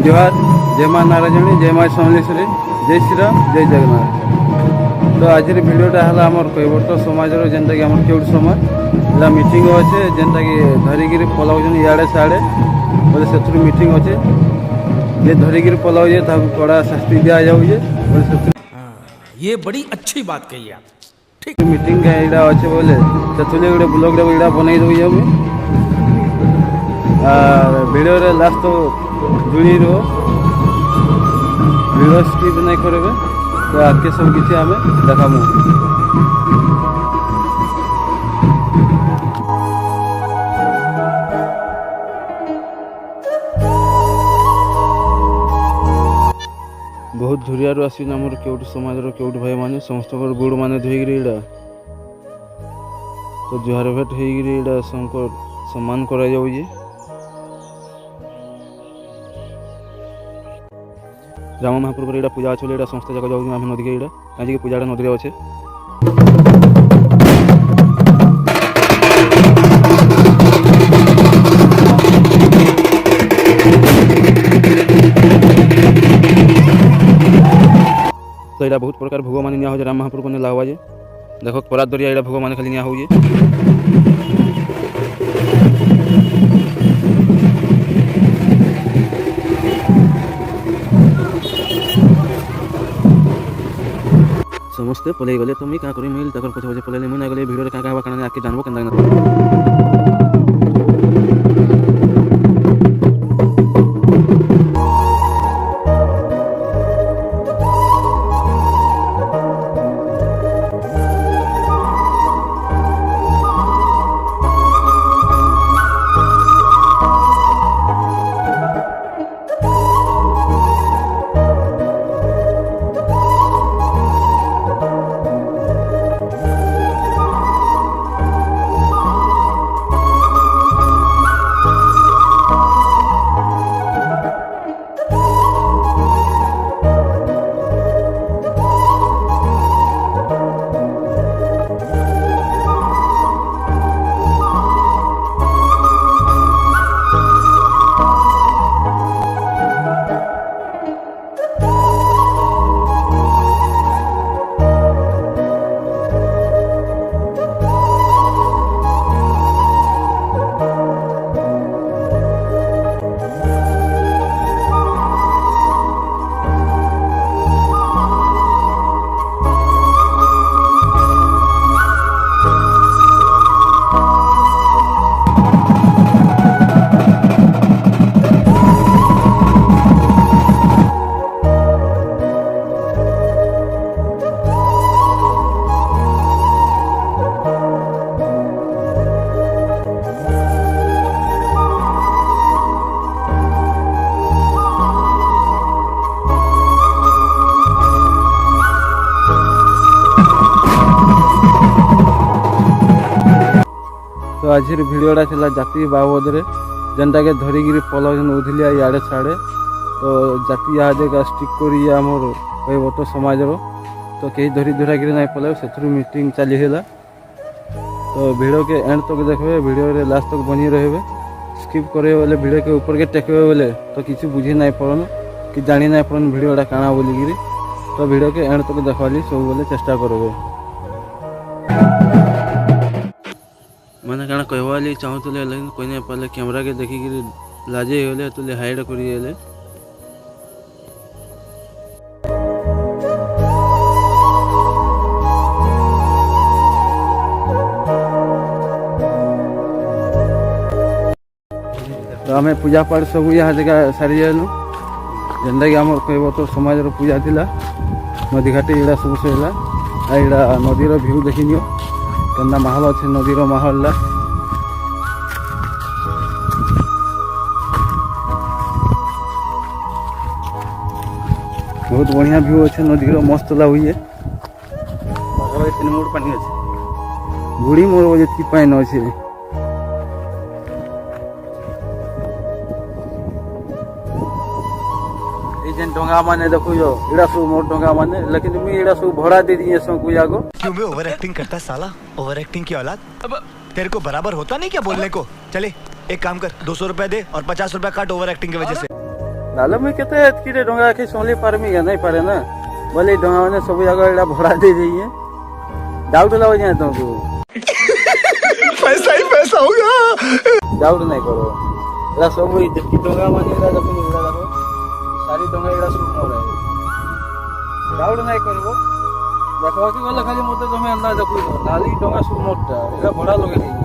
जोहार, जय माँ नारायणी, जय माँ समलेश्वरी, जय श्रीराम, जय जगन्नाथ। तो आज भिडियोटा है आमर कैवर्त समाज जेनटा कि आम केउट समाज एला मीटिंग अच्छे जेनटा कि धरिकी पलाउन इे सियाड़े बोले से मीटिंग अच्छे जे धरिकी पलाउे कड़ा शास्ति दि जाऊे। ये बड़ी अच्छी बात कही आप। ठीक मीटिंग यहाँ अच्छे बोले से गोटे ब्लॉग यहाँ बनई दूे मुझे भिडियो लास्ट तो जुड़ी रो भिडियो स्किप नहीं करेंगे तो आगे सब किसी आम देखामु। बहुत धुरियारू आसी आमर केउट समाज केउट भाई माने समस्त गुड़ मान धोईकरी इड़ा तो जुहार भेट होकर शंकर सम्मान करा जाउजे। राम महाप्रभु एटा पूजा अच्छे एटा समस्त जगह जाऊँ आम नदी के इड़ा कहीं पूजाटा नदी अच्छे। तो यहाँ बहुत प्रकार भोग मान निया राम महाप्रभु ने लावा जे देख परा दरिया यहाँ भोग मान खाली निया हो समस्ते पलि गले तो मुझे क्या करी मुझे तक पछे पछे पलैली मुझे गले भिडियो क्या क्या कारण आके जानबो केना तो आज भिडियोटा था जाति बाबद जेनटा के धरिकी पलाउन उधिलिया इे छाड़े तो जाति यहाँ स्टिक करमर कैवर्त समाज तो कहीं धरी धुरा कि ना पलाउ से मीटिंग चली है तो भिडियो के एंड तक देखते भिडियो लास्ट तक बनी रहे स्किप करे बोले भिडियो के ऊपर के टेकबे बोले तो किसी बुझी ना पारन कि जानी ना पारन भिडियोटा काଣା बोलिकी तो भिडियो के एंड तक देखवाली सब बोले चेष्टा करबे मैंने क्या कहवाली चाहूले लेकिन कोई नहीं पाले कैमरा के देखिक लाजे गले तो हाइड कर तो आम पूजा पाठ सब यहाँ जगह सारी जालु जेनटा कि आम कैवर्त समाज पूजा थी नदी घाटी इड़ा सब से इड़ा नदीर भ्यू देखी नियो केन्ना माहौल अच्छे नदीर माहौल बहुत बढ़िया व्यू अच्छे नदीर मस्त लगे तीन मुड़ पानी अच्छे बुढ़ी मोर जी पाइन अच्छे जेन डोंगा माने देखो इड़ा सब मोर डोंगा माने लेकिन मुई इड़ा सब भड़ा दे दिए सो पूजा को क्यों बे ओवर एक्टिंग करता साला ओवर एक्टिंग की औलाद अब तेरे को बराबर होता नहीं क्या बोलने को चले एक काम कर 200 रुपए दे और 50 रुपए काट ओवर एक्टिंग की वजह से ତାହେଲେ ମୁଇଁ କେତେ ଏତ୍କିରେ ଡଙ୍ଗା ଆଖି ସମ୍ଭଲି ପାରମି କି ନାଇଁ ପାରେ ନା ବୋଲେ ଡଙ୍ଗା ମାନେ ସବୁ ଜାଗା ଏଇଟା ଭଡ଼ା ଦେଇ ଦେଇଛେ ଡାଉଟ୍ ଲାଗୁଛି ତମକୁ पैसा ही पैसा होगा। ଡାଉଟ୍ ନାଇଁ କର ଏଇଟା ସବୁ ଯେତିକି ଡଙ୍ଗା ମାନେ ଏଇଟା ଦେଖୁନ ଏଇଟା ଦେଖ ସାରି ଡଙ୍ଗା ଏଇଟା ସବୁ ମୋର ଡାଉଟ୍ ନାଇଁ କରିବ ଦେଖବାକି ଗଲେ ଖାଲି ମତେ ତମେ ଏନ୍ତା ଦେଖୁଛ ନାଲି ଡଙ୍ଗା ସବୁ ମୋରଟା ଏଇଟା ଭଡ଼ା ଲଗେଇ ଦେଇଛି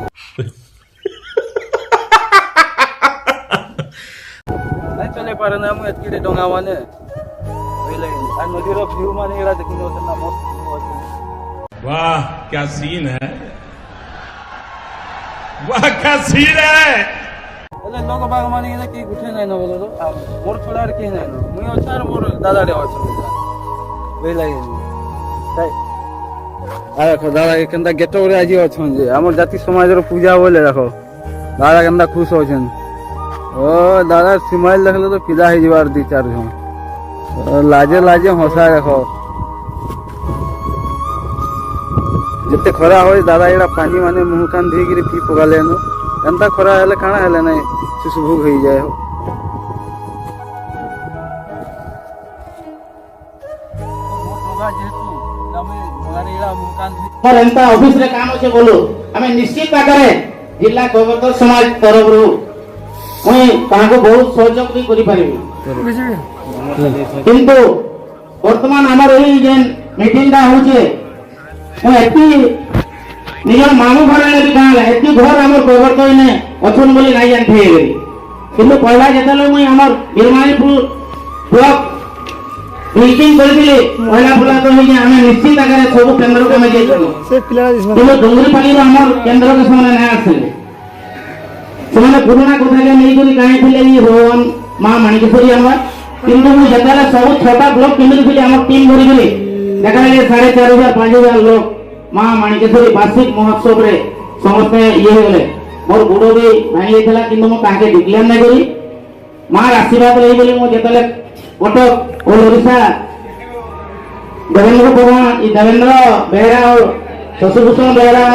ନାଇଁ ଚଲେଇ ପାରେ ନା ମୁଁ ଏତିକି ଡଙ୍ଗା ମାନେ ବୁଝିଲେ ଆଉ ନଦୀର ଭିଉ ମାନେ ଏଇଟା ଦେଖିନି ନା ମସ୍ତ ଅଛି वाह क्या सीन है वाह क्या सीन है ହେଲେ ଲୋକ ବାଘ ମାନେ ଏଇନା କେହି ଗୁଠେ ନାଇଁ ନ ବୋଲ ଆଉ ମୋର ଛଡ଼ା ଆର କେହି ନାଇଁ ନ ମୁଇଁ ଅଛେ ଆର ମୋର ଦାଦାଟେ ଅଛନ୍ତି ବୁଝିଲେ ଦେଖ ଦାଦା କେନ୍ତା ଗେଟରେ ଆଜି ଅଛନ୍ ଯେ ଆମର ଜାତି ସମାଜର ପୂଜା ବୋଲେ ଦେଖ ଦାଦା କେନ୍ତା ଖୁସ୍ ଅଛନ୍ ଓ ଦାଦା ସିମାଇଲ ଦେଖିଲେ ତ ପିଲା ହେଇଯିବାର 2-4 ଜଣ ଲାଜେ ଲାଜେ ହସା ଦେଖ ଯେତେ ଖରା ହୁଏ ଦାଦା ଏଇଟା ପାନି ମାନେ ମୁହଁ କାନ ଧୋଇକିରି ପି ପକାଲେନ ଏନ୍ତା ଖରା ହେଲେ କାଣା ହେଲେ ନାଇଁ ସୁସୁଭୁକ ହେଇଯାଏ और एंता ऑफिस रे काम अच्छे बोलो हमें निश्चित आकारे जिला कबरदार समाज तरफ रु मुई ताको बहुत सहयोग भी करि पारिबी किंतु वर्तमान हमर एही जेन मीटिंग दा होचे मु एती निजर मामू घर ने भी कहा एती घर हमर कबरदार ने अछन बोली नाही जानथे किंतु पहला जेतले मुई हमर बिरमानीपुर ब्लॉक मीटिंग करथिले पहिला फुला तो हे आमे निश्चित आकारे सब केंद्र को में जेतो किंतु डोंगरी पानी रो हमर केंद्र के सामने ना आसले ସେମାନେ ପୁରୁଣା କଥାକେ ନେଇକରି କାହିଁଥିଲେ ଇ ଭଗବାନ ମା ମାଣିକେଶ୍ୱରୀ ଆମର କିନ୍ତୁ ମୁଁ ଯେତେବେଳେ ସବୁ 6ଟା ବ୍ଲକ କେନ୍ଦ୍ରଥିଲି ଆମର ଟିମ୍ ଧରିକିରି ଦେଖାଲେ 4,500-5,000 ଲୋକ ମା ମାଣିକେଶ୍ୱରୀ ବାର୍ଷିକ ମହୋତ୍ସବରେ ସମସ୍ତେ ଇଏ ହେଇଗଲେ ମୋର ଗୋଡ଼ ବି ଭାଙ୍ଗି ଯାଇଥିଲା କିନ୍ତୁ ମୁଁ ତାହାକେ ଡିକ୍ଲେୟାର ନାଇଁ କରି ମାର ଆଶୀର୍ବାଦ ରହି ବୋଲି ମୁଁ ଯେତେବେଳେ କଟକ ଓ ଓଡ଼ିଶା ଦେବେନ୍ଦ୍ର ପ୍ରଧାନ ଦେବେନ୍ଦ୍ର ବେହେରା ଶଶିଭୂଷଣ ବେହେରା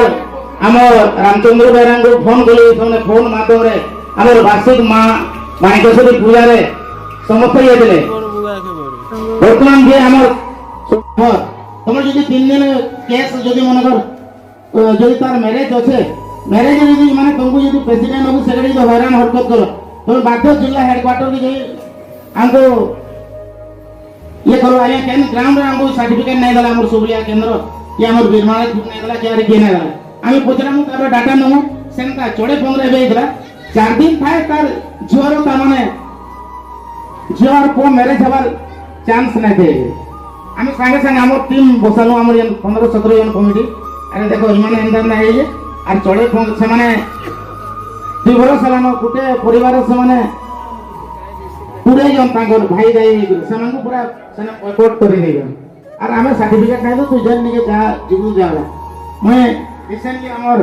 आम रामचंद्र बेहरा को फोन कली से फोन माध्यम आम वार्षिक माँ माणिकेश्वरी पूजा समस्त ये बर्तमान जे आम तुम जो 3 दिन केस जो मनकर जो तार मैरेज अच्छे मैरेज माने तुमको जो प्रेसिडेंट हो सेक्रेटरी जो हैरान हरकत कर तुम बाध्य जिला हेडक्वार्टर की हमको ये करो आया केन ग्राउंड रे हमको सर्टिफिकेट नहीं दला हमर सुबलिया केंद्र कि हमर बिरमाने नहीं दला कि के नहीं दला आमी पचरामु तार डाटा नमु सेंता चोड़े पंगरे बेइतला 4 दिन थाए तार झियोर ता माने झियोर को मैरिज हबार चांस नहीं थे आमी संगे संगे हमर टीम बसानु हमर 15-17 जन कमिटी अरे देखो इमाने एंदा नहीं है और चोड़े पंग से माने दिवर सलानो गुटे परिवार से माने पूरे जन तांगर भाई जाई से माने पूरा सने रिपोर्ट करि देगन और आमे सर्टिफिकेट नहीं तो तू जन निके जा जिबु जाला मैं रिसेंटली आमर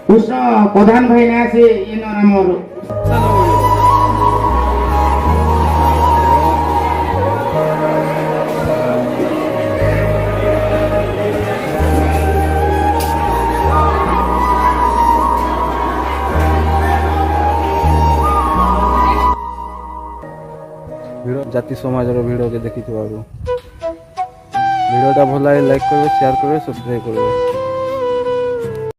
कृष्ण प्रधान भाई ने से इन आमर भिडियो जाति समाजर भिडियो के देखी भिडियोटा भल लाइक करेंगे शेयर करेंगे सब्सक्राइब करेंगे।